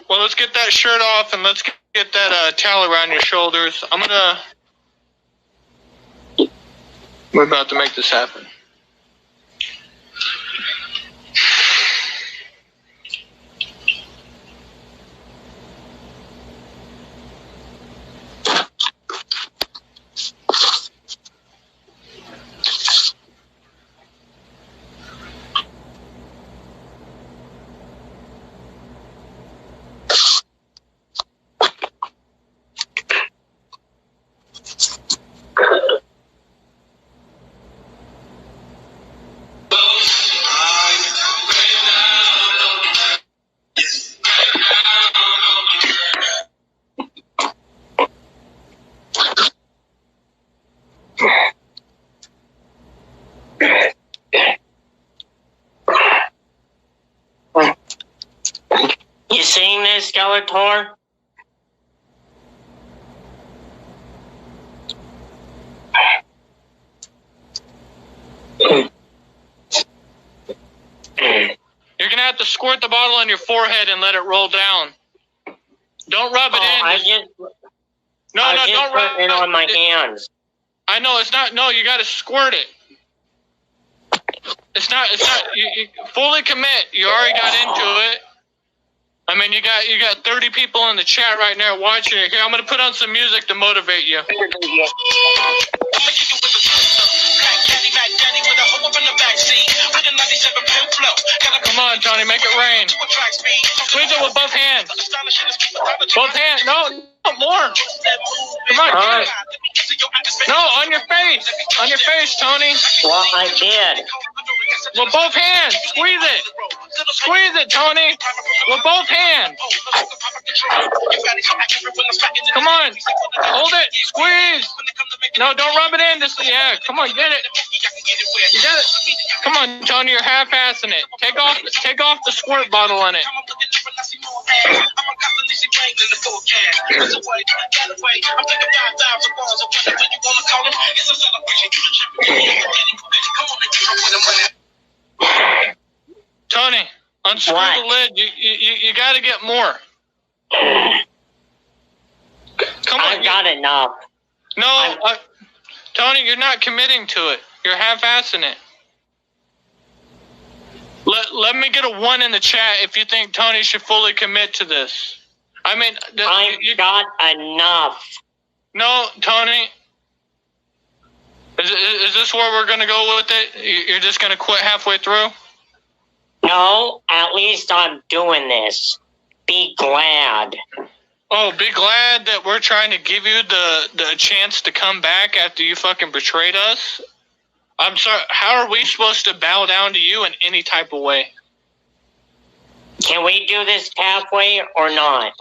Well, let's get that shirt off and let's get that towel around your shoulders. We're about to make this happen. You seeing this, Skeletor? You're gonna have to squirt the bottle on your forehead and let it roll down. Don't rub it in. Don't rub it on my hands. I know it's not. No, you gotta squirt it. It's not. You fully commit. You already got into it. I mean, you got 30 people in the chat right now watching it. Here, I'm gonna put on some music to motivate you. Come on, Tony, make it rain. Squeeze it with both hands. Both hands. No, more. Come on, no, on your face. On your face, Tony. Well, I did. With both hands. Squeeze it. Squeeze it, Tony. With both hands. Come on. Hold it. Squeeze. No, don't rub it in. Yeah, come on, get it. You got it. Come on, Tony, you're half-assing it. Take off the squirt bottle in it. Tony, unscrew the lid. You got to get more. Come on. I've got enough. No, Tony, you're not committing to it. You're half-assing it. Let me get a 1 in the chat if you think Tony should fully commit to this. I mean, I've got enough. No, Tony. Is this where we're going to go with it? You're just going to quit halfway through? No, at least I'm doing this. Be glad. Oh, be glad that we're trying to give you the chance to come back after you fucking betrayed us? I'm sorry, how are we supposed to bow down to you in any type of way? Can we do this halfway or not?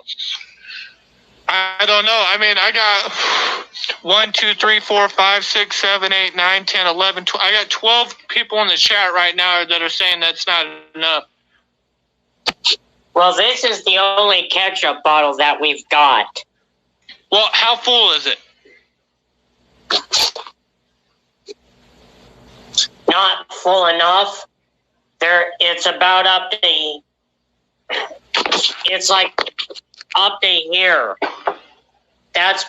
I don't know. I mean, I got 1, 2, 3, 4, 5, 6, 7, 8, 9, 10, 11, 12. I got 12 people in the chat right now that are saying that's not enough. Well, this is the only ketchup bottle that we've got. Well, how full is it? Not full enough. It's about up to... It's like up to here. That's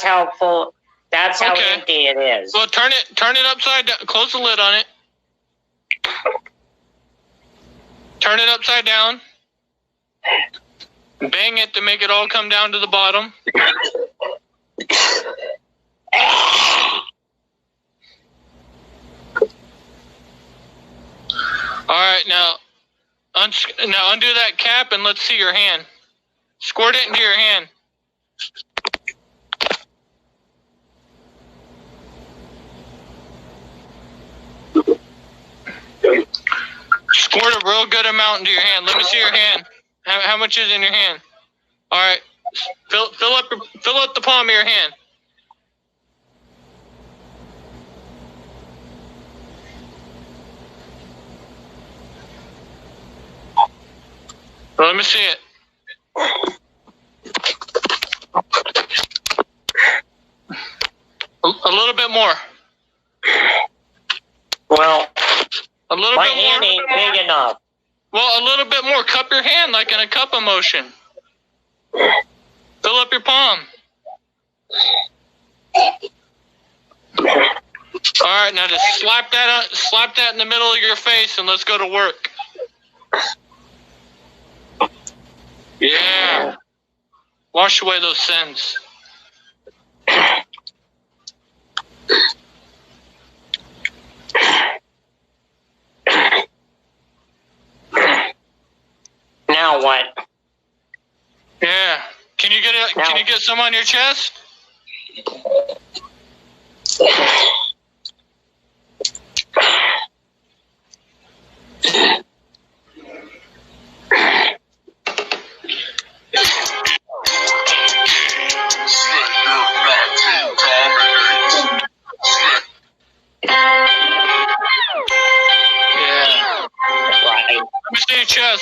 how full. That's how empty it is. Well, turn it upside down. Close the lid on it. Turn it upside down. Bang it to make it all come down to the bottom. All right, now undo that cap and let's see your hand. Squirt it into your hand. Squirt a real good amount into your hand. Let me see your hand. How much is in your hand? All right, fill up the palm of your hand. Well, let me see it. A little bit more. Well, a little my bit more. hand ain't big enough. Well, a little bit more. Cup your hand like in a cup motion. Fill up your palm. All right, now just slap that in the middle of your face, and let's go to work. Yeah. Wash away those sins. Now what? Yeah. Can you get some on your chest?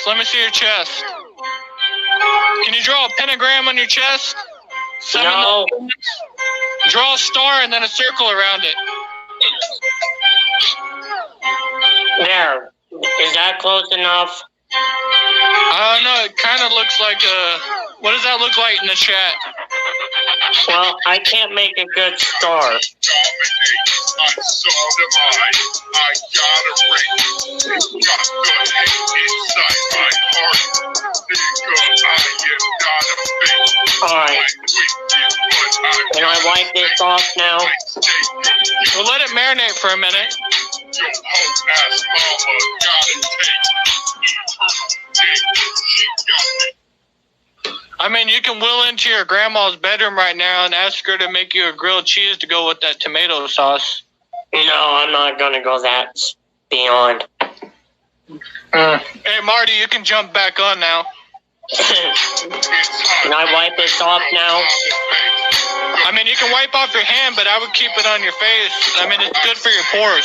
Let me see your chest. Can you draw a pentagram on your chest? No. Draw a star and then a circle around it. There. Is that close enough? No, it kind of looks like what does that look like in the chat? Well, I can't make a good star. Alright. Can I wipe this off now? We'll let it marinate for a minute. I mean, you can wheel into your grandma's bedroom right now and ask her to make you a grilled cheese to go with that tomato sauce. No, I'm not going to go that beyond. Hey, Marty, you can jump back on now. Can I wipe this off now? I mean, you can wipe off your hand, but I would keep it on your face. I mean, it's good for your pores.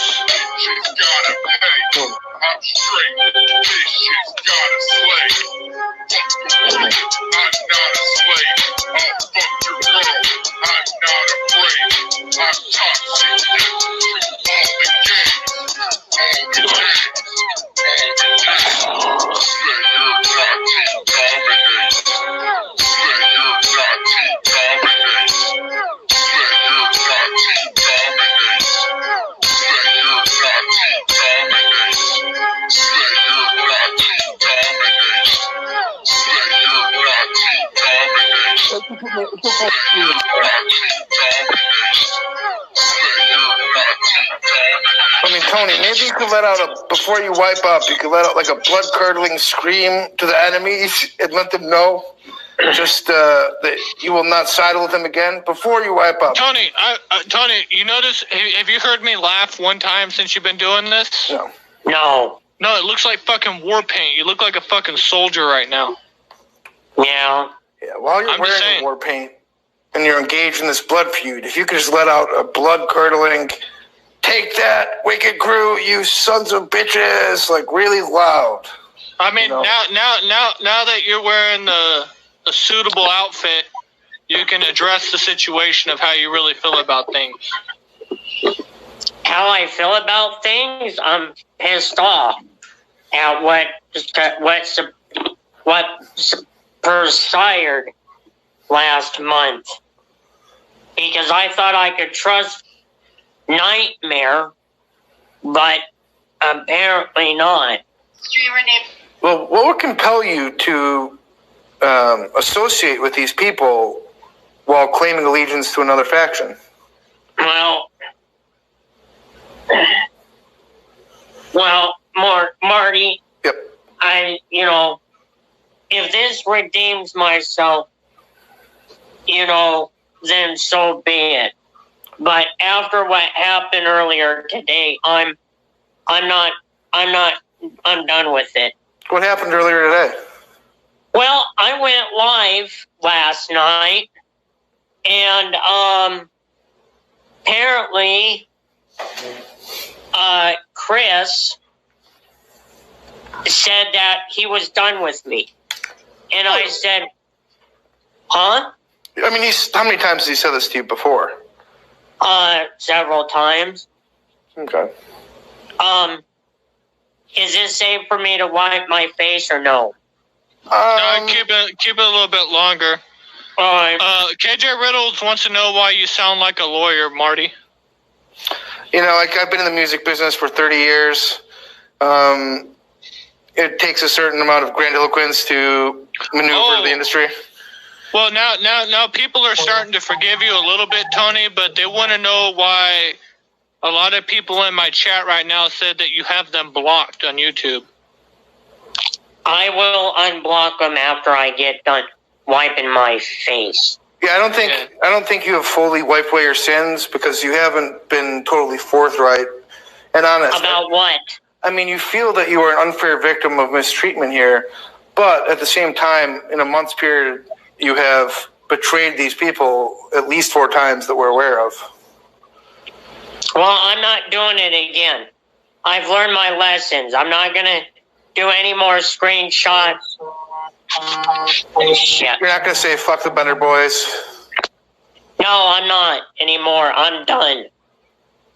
I'm straight. This shit's gotta slay. I'm not a slave. I'll fuck your girl. I'm not afraid. I'm toxic. All the game. All the game. All the game. Slay your naughty dominate. Slay your naughty dominate. Slay your naughty dominate. Slay your naughty dominate. Slay your naughty dominate. Slay your naughty dominate. Slay your naughty dominate. I mean, Tony, maybe you could let out before you wipe up, you could let out like a blood-curdling scream to the enemies and let them know just that you will not side with them again before you wipe up. Tony, Tony, you notice, have you heard me laugh one time since you've been doing this? No. No. No, it looks like fucking war paint. You look like a fucking soldier right now. Yeah. Yeah, while you're wearing war paint and you're engaged in this blood feud, if you could just let out a blood-curdling, take that, wicked crew, you sons of bitches, like really loud. I mean, now that you're wearing a suitable outfit, you can address the situation of how you really feel about things. How I feel about things? I'm pissed off at what transpired last month, because I thought I could trust Nightmare, but apparently not. Well, what would compel you to associate with these people while claiming allegiance to another faction? Well, Marty. Yep. If this redeems myself, then so be it. But after what happened earlier today, I'm done with it. What happened earlier today? Well, I went live last night, and apparently Chris said that he was done with me. And I said, huh? I mean, how many times has he said this to you before? Several times. Okay. Is it safe for me to wipe my face or no? No, keep it a little bit longer. All right. KJ Riddles wants to know why you sound like a lawyer, Marty. You know, I've been in the music business for 30 years. It takes a certain amount of grandiloquence to maneuver the industry. Well, now people are starting to forgive you a little bit, Tony, but they want to know why a lot of people in my chat right now said that you have them blocked on YouTube. I will unblock them after I get done wiping my face. Yeah, I don't think you have fully wiped away your sins because you haven't been totally forthright and honest. About what? I mean, you feel that you are an unfair victim of mistreatment here, but at the same time, in a month's period, you have betrayed these people at least 4 times that we're aware of. Well, I'm not doing it again. I've learned my lessons. I'm not going to do any more screenshots. Shit. You're not going to say, fuck the Bender boys? No, I'm not anymore. I'm done.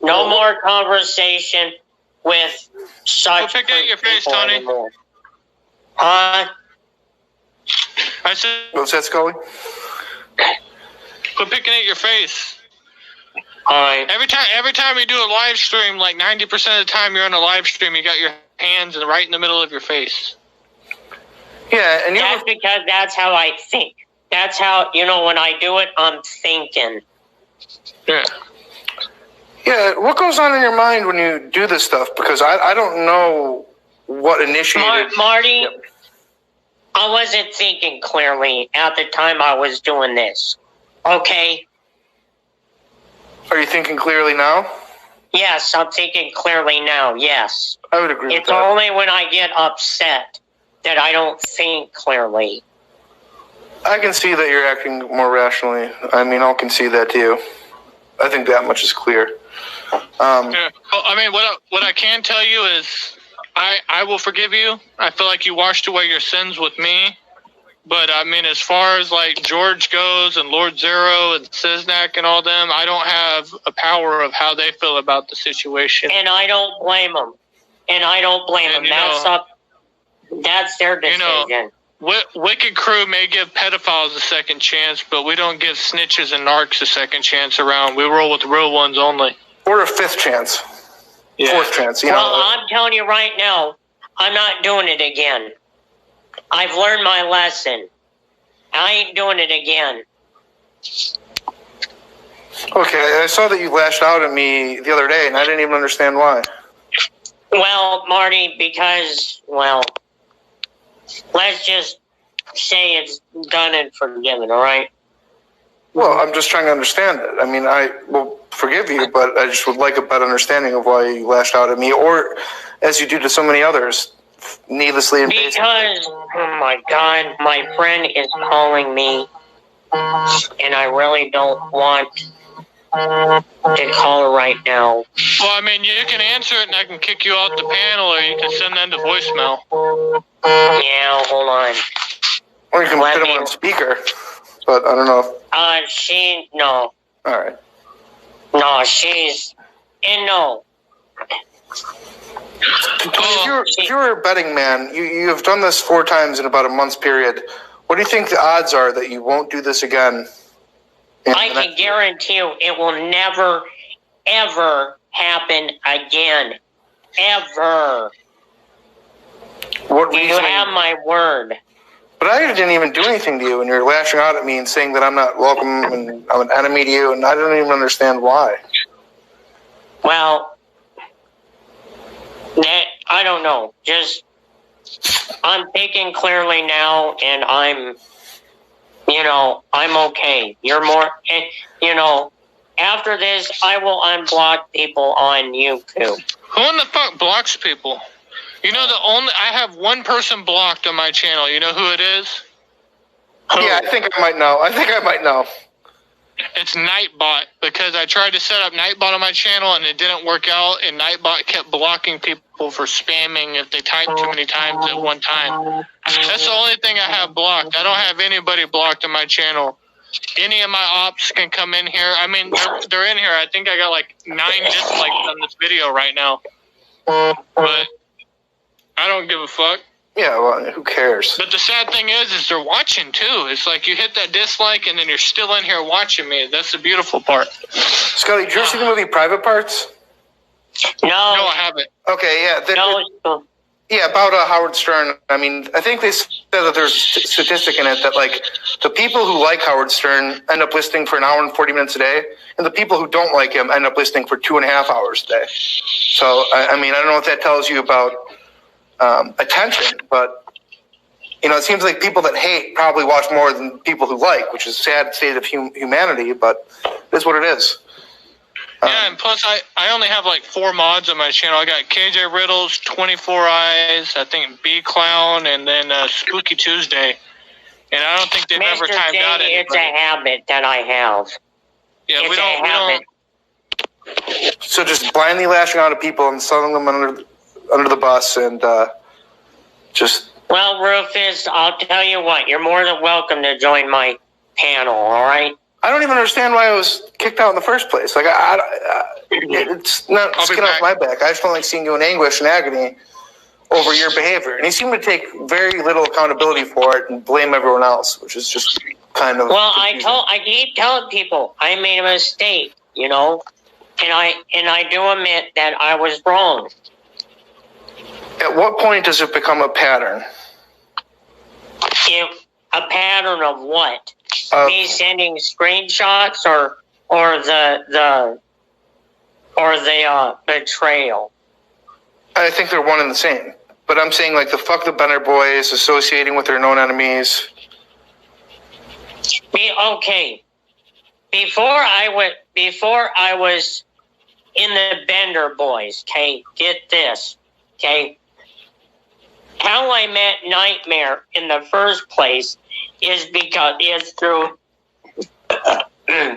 No more conversation with such Go pick out your face, Tony. Anymore. Huh? I said, What's that, Scully? quit picking at your face. Alright. Every time you do a live stream, like 90% of the time you're on a live stream, you got your hands right in the middle of your face. Yeah, and that's because that's how I think. That's how, when I do it, I'm thinking. Yeah. Yeah, what goes on in your mind when you do this stuff? Because I don't know what initiated... Marty, yep. I wasn't thinking clearly at the time I was doing this. Okay? Are you thinking clearly now? Yes, I'm thinking clearly now, yes. I would agree with that. It's only when I get upset that I don't think clearly. I can see that you're acting more rationally. I mean, I'll concede that to you. I think that much is clear. Yeah. Well, I mean, what I can tell you is I will forgive you. I feel like you washed away your sins with me. But, I mean, as far as, like, George goes and Lord Zero and Siznak and all them, I don't have a power of how they feel about the situation. And I don't blame them. That's their decision. Wicked Crew may give pedophiles a second chance, but we don't give snitches and narcs a second chance around. We roll with the real ones only. Or a 5th chance. Yeah. 4th chance. Well, I'm telling you right now, I'm not doing it again. I've learned my lesson. I ain't doing it again. Okay, I saw that you lashed out at me the other day, and I didn't even understand why. Well, Marty, because, let's just say it's done and forgiven, all right? Well, I'm just trying to understand it. I mean, I will forgive you, but I just would like a better understanding of why you lashed out at me, or as you do to so many others, needlessly invasive. Because, oh my God, my friend is calling me, and I really don't want to call her right now. Well, I mean, you can answer it, and I can kick you off the panel, or you can send them to voicemail. Yeah, hold on. Or you can put them on speaker, but I don't know. No. All right. No, she's... And no. If you're a betting man, you have done this 4 times in about a month's period. What do you think the odds are that you won't do this again? I can guarantee you it will never, ever happen again. Ever. What reason? You have my word. But I didn't even do anything to you, and you're lashing out at me and saying that I'm not welcome and I'm an enemy to you, and I don't even understand why. Well, I don't know. I'm thinking clearly now, and I'm okay. You're more, after this, I will unblock people on YouTube. Who in the fuck blocks people? I have one person blocked on my channel. You know who it is? Who? Yeah, I think I might know. It's Nightbot, because I tried to set up Nightbot on my channel and it didn't work out, and Nightbot kept blocking people for spamming if they typed too many times at one time. That's the only thing I have blocked. I don't have anybody blocked on my channel. Any of my ops can come in here. I mean, they're in here. I think I got like 9 dislikes on this video right now. But I don't give a fuck. Yeah, well, who cares? But the sad thing is they're watching too. It's like you hit that dislike and then you're still in here watching me. That's the beautiful part. Scully, did you ever see the movie Private Parts? No, I haven't. Okay, yeah. no. Yeah, about Howard Stern. I mean, I think they said that there's a statistic in it that, like, the people who like Howard Stern end up listening for an hour and 40 minutes a day, and the people who don't like him end up listening for 2.5 hours a day. So, I mean, I don't know what that tells you about attention, but, you know, it seems like people that hate probably watch more than people who like, which is a sad state of humanity, but it is what it is. Yeah, and plus I only have like 4 mods on my channel. I got KJ Riddles, 24 Eyes, I think B Clown, and then Spooky Tuesday. And I don't think they've ever timed out anybody. It's a habit that I have. Yeah, it's we don't. So just blindly lashing out at people and throwing them under the bus and just. Well, Rufus, I'll tell you what. You're more than welcome to join my panel. All right. I don't even understand why I was kicked out in the first place. Like, it's not skin off my back. I just don't like seeing you in anguish and agony over your behavior. And you seem to take very little accountability for it and blame everyone else, which is just kind of. Well, I keep telling people I made a mistake, you know, and I do admit that I was wrong. At what point does it become a pattern? A pattern of what? Me sending screenshots or the betrayal. I think they're one and the same. But I'm saying, like, the fuck the Benner boys associating with their known enemies. Okay. Before I was in the Bender boys, okay, get this, okay. How I met Nightmare in the first place is through the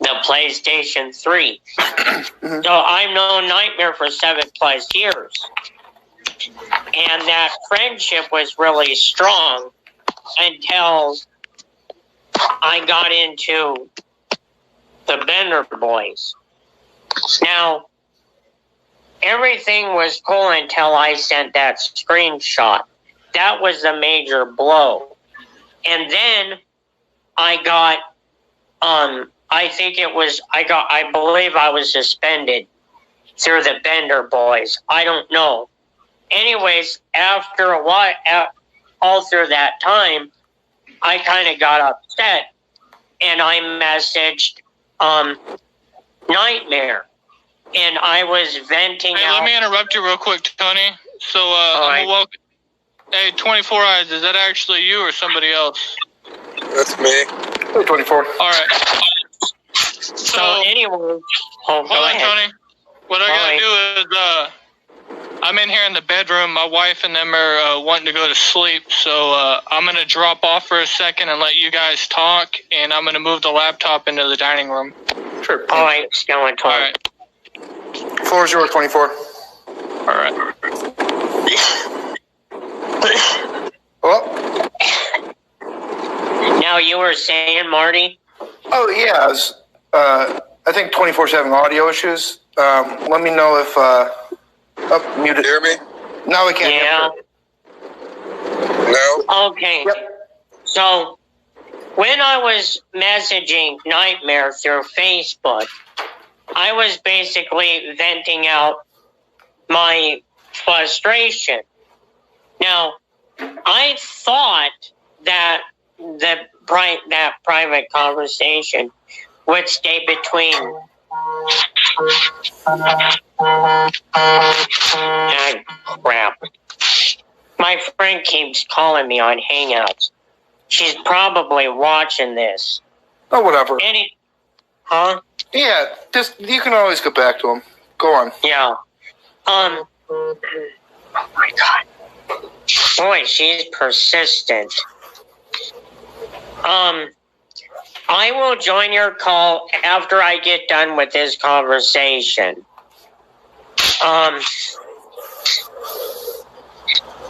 PlayStation 3. So I've known Nightmare for 7+ years. And that friendship was really strong until I got into the Bender boys. Now, everything was cool until I sent that screenshot. That was a major blow. And then I got, I believe I was suspended through the Bender boys. I don't know. Anyways, after a while, all through that time, I kind of got upset and I messaged Nightmare. And I was venting out. Let me interrupt you real quick, Tony. So, welcome. Hey, 24 Eyes, is that actually you or somebody else? That's me. Hey, 24. All right. So anyway, hold on, Tony. What I gotta do is, I'm in here in the bedroom. My wife and them are wanting to go to sleep, so I'm gonna drop off for a second and let you guys talk, and I'm gonna move the laptop into the dining room. Sure. All right, Skeletor. All right. Floor is yours, 24. All right. Well. Now you were saying, Marty? Oh, yeah. I think 24's having audio issues. Let me know if... muted. Hear me? Now we can't hear. No? Okay. Yep. So, when I was messaging Nightmare through Facebook, I was basically venting out my frustration. Now, I thought that that private conversation would stay between crap. My friend keeps calling me on Hangouts. She's probably watching this. Oh, whatever. Huh? Yeah, just you can always get back to him. Go on. Yeah. Oh my God. Boy, she's persistent. I will join your call after I get done with this conversation.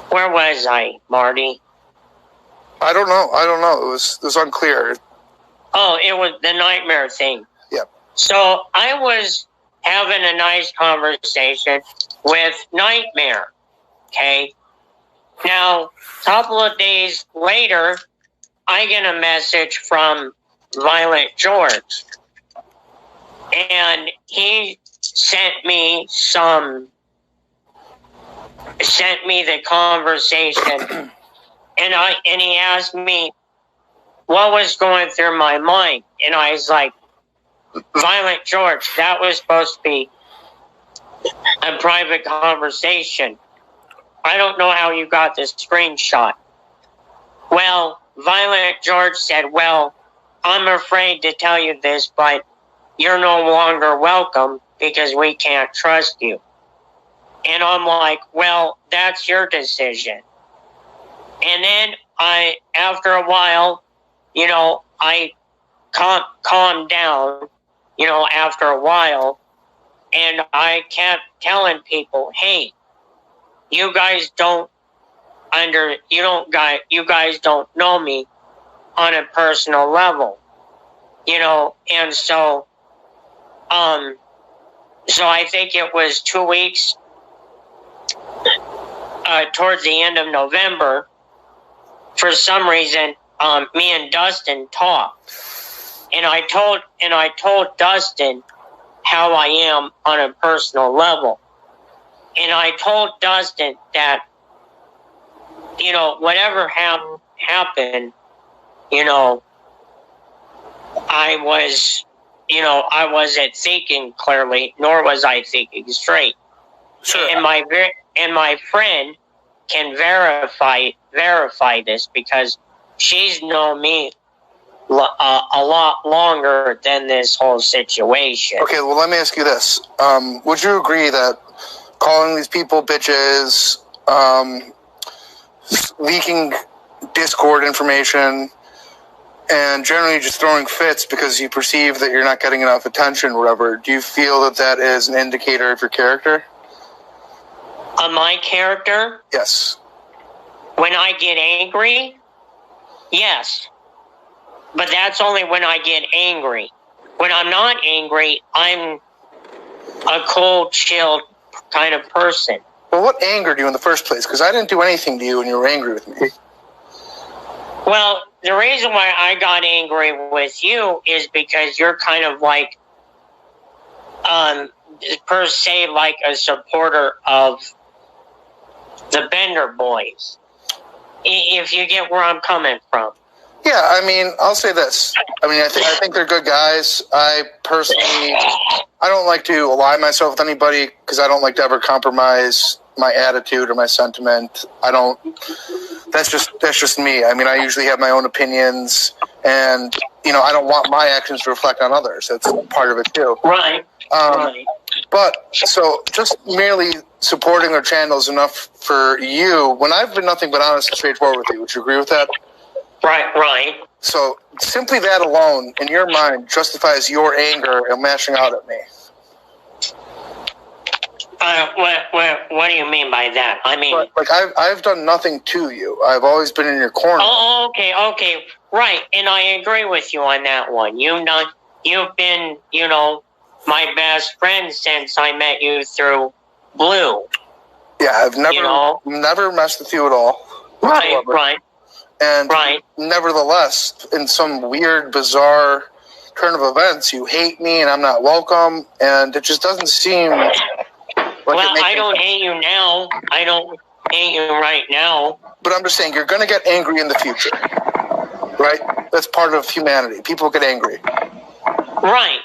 Where was I, Marty? I don't know. It was unclear. Oh, it was the Nightmare thing. Yep. So I was having a nice conversation with Nightmare, okay? Now, a couple of days later, I get a message from Violent George. And he sent me the conversation. And he asked me what was going through my mind. And I was like, Violent George, that was supposed to be a private conversation. I don't know how you got this screenshot. Well, Violent George said, well, I'm afraid to tell you this, but you're no longer welcome because we can't trust you. And I'm like, well, that's your decision. And then after a while, I calmed down, after a while, and I kept telling people, hey, you guys don't know me on a personal level, and so I think it was 2 weeks towards the end of November. For some reason, me and Dustin talked, and I told Dustin how I am on a personal level, and I told Dustin that whatever happened, I wasn't thinking clearly, nor was I thinking straight. Sure. And my friend can verify this because she's known me a lot longer than this whole situation. Okay, well, let me ask you this. Would you agree that calling these people bitches, leaking Discord information, and generally just throwing fits because you perceive that you're not getting enough attention or whatever, do you feel that that is an indicator of your character? Of my character? Yes. When I get angry? Yes. But that's only when I get angry. When I'm not angry, I'm a cold, chilled kind of person. Well, what angered you in the first place? Because I didn't do anything to you when you were angry with me. Well, the reason why I got angry with you is because you're kind of like, per se, like a supporter of the Bender boys. If you get where I'm coming from. Yeah, I mean, I'll say this. I mean, I think they're good guys. I don't like to ally myself with anybody because I don't like to ever compromise my attitude or my sentiment. That's just me. I mean, I usually have my own opinions, and I don't want my actions to reflect on others. That's part of it too. Right. Right. But so just merely supporting our channel is enough for you when I've been nothing but honest and straightforward with you. Would you agree with that? Right. So simply that alone, in your mind, justifies your anger and lashing out at me. What do you mean by that? I mean, like I've done nothing to you. I've always been in your corner. Oh, okay, right. And I agree with you on that one. You've been, my best friend since I met you through Blue. Yeah, I've never messed with you at all. Right. And nevertheless, in some weird, bizarre turn of events, you hate me and I'm not welcome, and it just doesn't seem like I don't hate you now. I don't hate you right now. But I'm just saying, you're going to get angry in the future, right? That's part of humanity. People get angry. Right,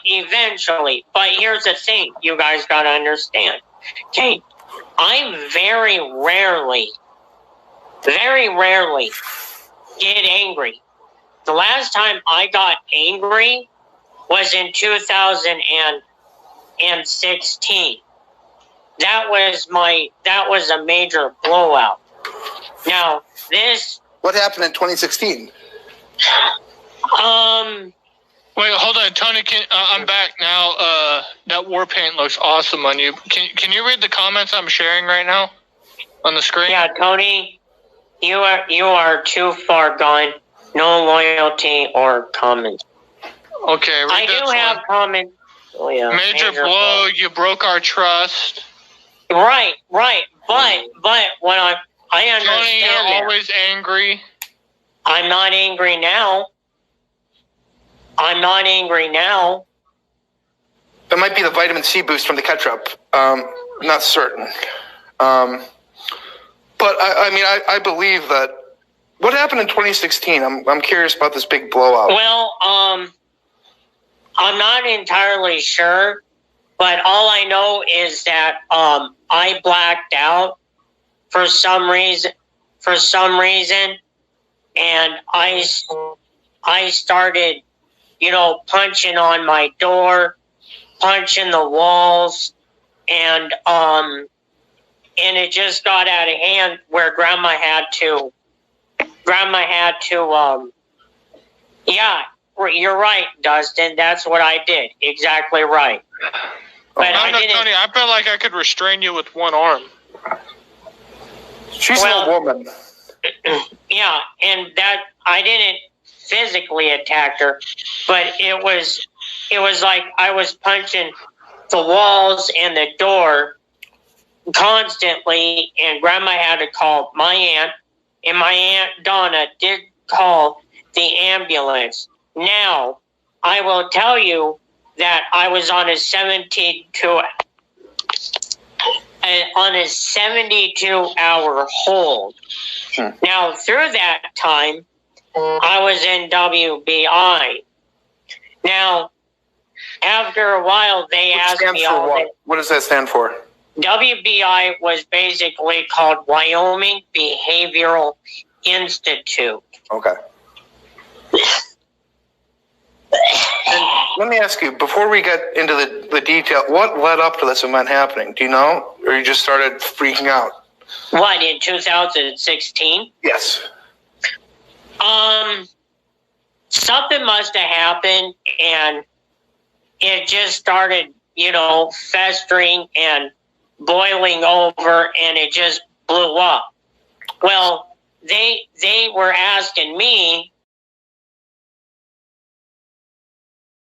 eventually. But here's the thing you guys got to understand. Okay, I very rarely get angry. The last time I got angry was in 2016. That was a major blowout. Now, what happened in 2016? Wait, hold on, Tony. I'm back now. That war paint looks awesome on you. Can you read the comments I'm sharing right now on the screen? Yeah, Tony, you are too far gone. No loyalty or comments. Okay, I do have comments. Oh, yeah. Major blow. You broke our trust. Right. But what I understand Tony, you're that. always angry. I'm not angry now. I'm not angry now. That might be the vitamin C boost from the ketchup. Not certain. But I believe that. What happened in 2016? I'm curious about this big blowout. Well, I'm not entirely sure, but all I know is that I blacked out for some reason, and I started, punching on my door, punching the walls, and it just got out of hand where Grandma had to, yeah, you're right, Dustin. That's what I did. Exactly right. But Tony, I feel like I could restrain you with one arm. She's no woman. Yeah, and that I didn't physically attack her, but it was like I was punching the walls and the door constantly, and Grandma had to call my aunt, and my Aunt Donna did call the ambulance. Now, I will tell you that I was on a 72-hour hold. Now, through that time, I was in WBI. Now, after a while, they asked me all what? What does that stand for? WBI was basically called Wyoming Behavioral Institute. Okay. And let me ask you, before we get into the detail, what led up to this event happening? Do you know? Or you just started freaking out? What, in 2016? Yes. Something must have happened, and it just started, festering and boiling over, and it just blew up. Well, they were asking me